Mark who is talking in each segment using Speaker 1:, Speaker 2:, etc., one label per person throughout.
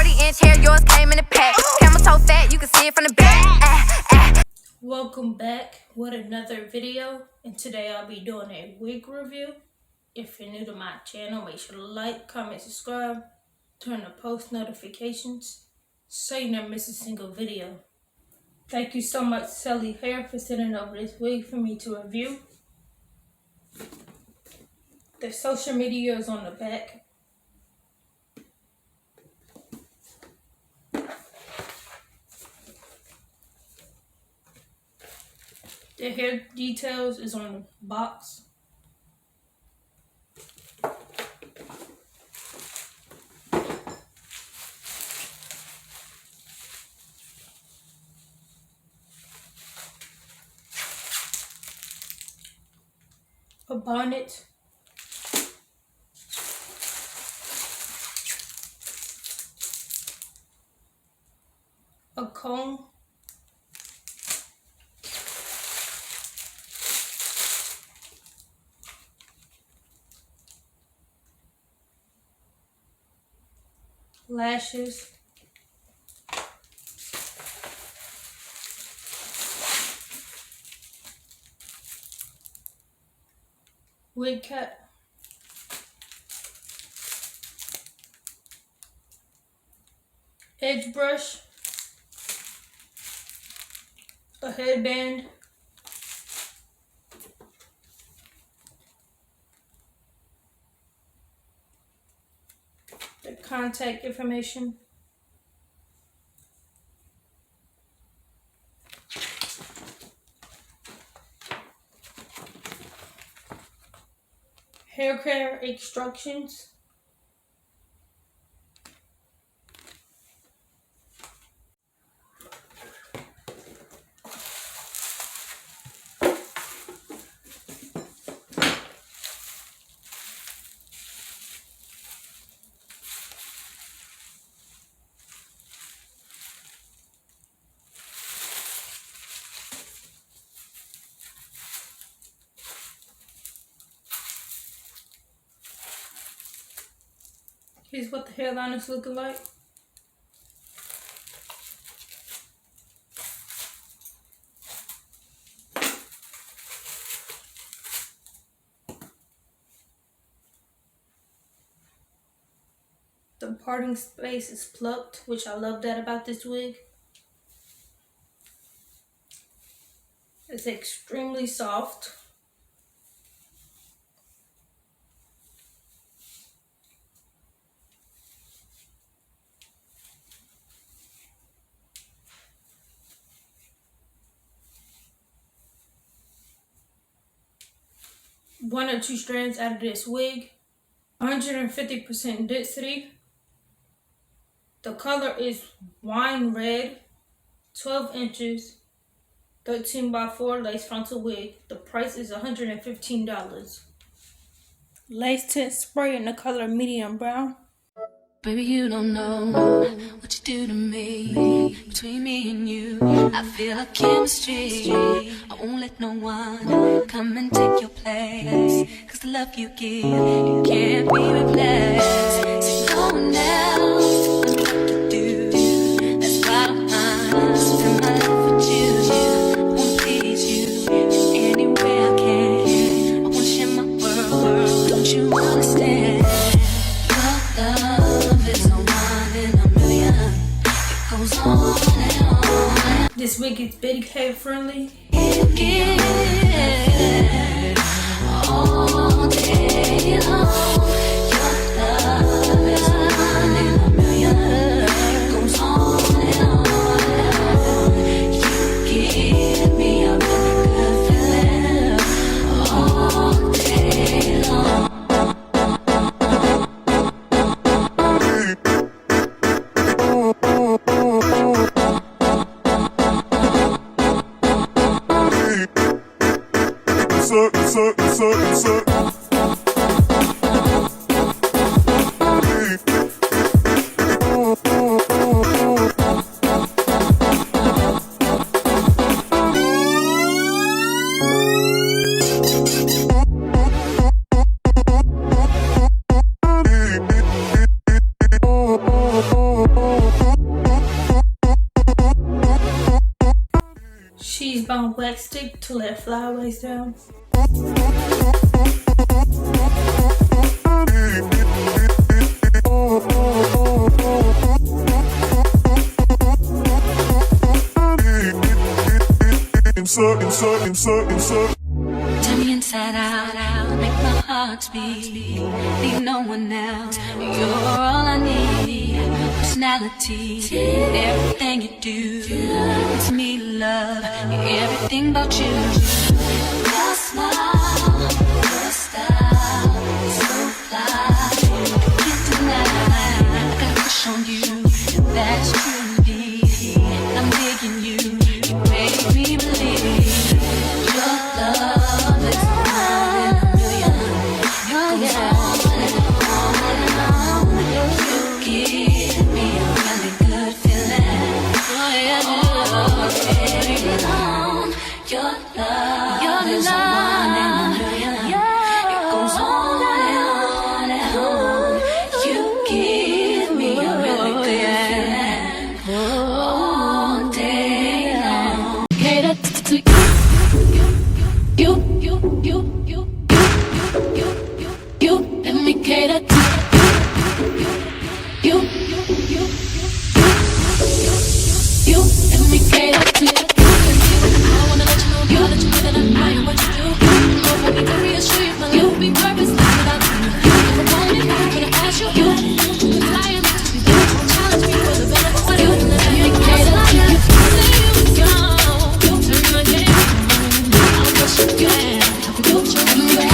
Speaker 1: 40-inch hair, yours came in a pack. Camel toe fat, you can see it from the back.
Speaker 2: Welcome back with another video, and today I'll be doing a wig review. If you're new to my channel, make sure to like, comment, subscribe, turn on post notifications so you never miss a single video. Thank you so much, CelieHair, for sending over this wig for me to review. The social media is on the back. The hair details is on the box. A bonnet. A comb. Lashes. Wig cap. Edge brush. A headband. The contact information. Hair care instructions. Here's what the hairline is looking like. The parting space is plucked, which I love that about this wig. It's extremely soft. One or two strands out of this wig. 150% density. The color is wine red. 12 inches. 13x4 lace frontal wig. The price is $115. Lace tint spray in the color medium brown.
Speaker 3: Baby, you don't know what you do to me. Between me and you, I feel like chemistry. I won't let no one come and take your place. Cause the love you give, it can't be replaced. So no one else knows what to do. That's why I'm spend my life with you. I won't please you in any way I can. I won't share my world, don't you understand? Your love is a one in a million. It goes on and on.
Speaker 2: This wig is big head friendly.
Speaker 3: It gives all day long. Your love is a one in a million. It goes on and on. You give me a really good feeling all day long.
Speaker 2: bound wax stick to let flyaways down.
Speaker 3: Turn me inside out, make my heart beat. Leave no one else. You're all I need. Personality, everything you do. It's me, love, everything about you. Your smile, your style, so fly. Can't deny, I got a crush on you. That's true, indeed. I'm digging you. You make me believe your love is one in a million. It goes on and on. You give me a really good feeling. Oh yeah, baby, on your love is one in a million. It goes on and on. You give me a really good feeling all day long. Cater to you, let me cater to you, let me cater to I wanna let you know that I admire what you do. I need to reassure you, my life would be purposeless without you. If I want it, I'm gonna ask you. You fly me to be beautiful, challenge me for the better for you. Let me cater to you. Turn my game on. I'll push you down. Let me cater to you.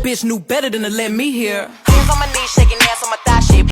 Speaker 4: bitch knew better than to let me hear.
Speaker 5: Hands on my knees, shaking ass on my thigh shit.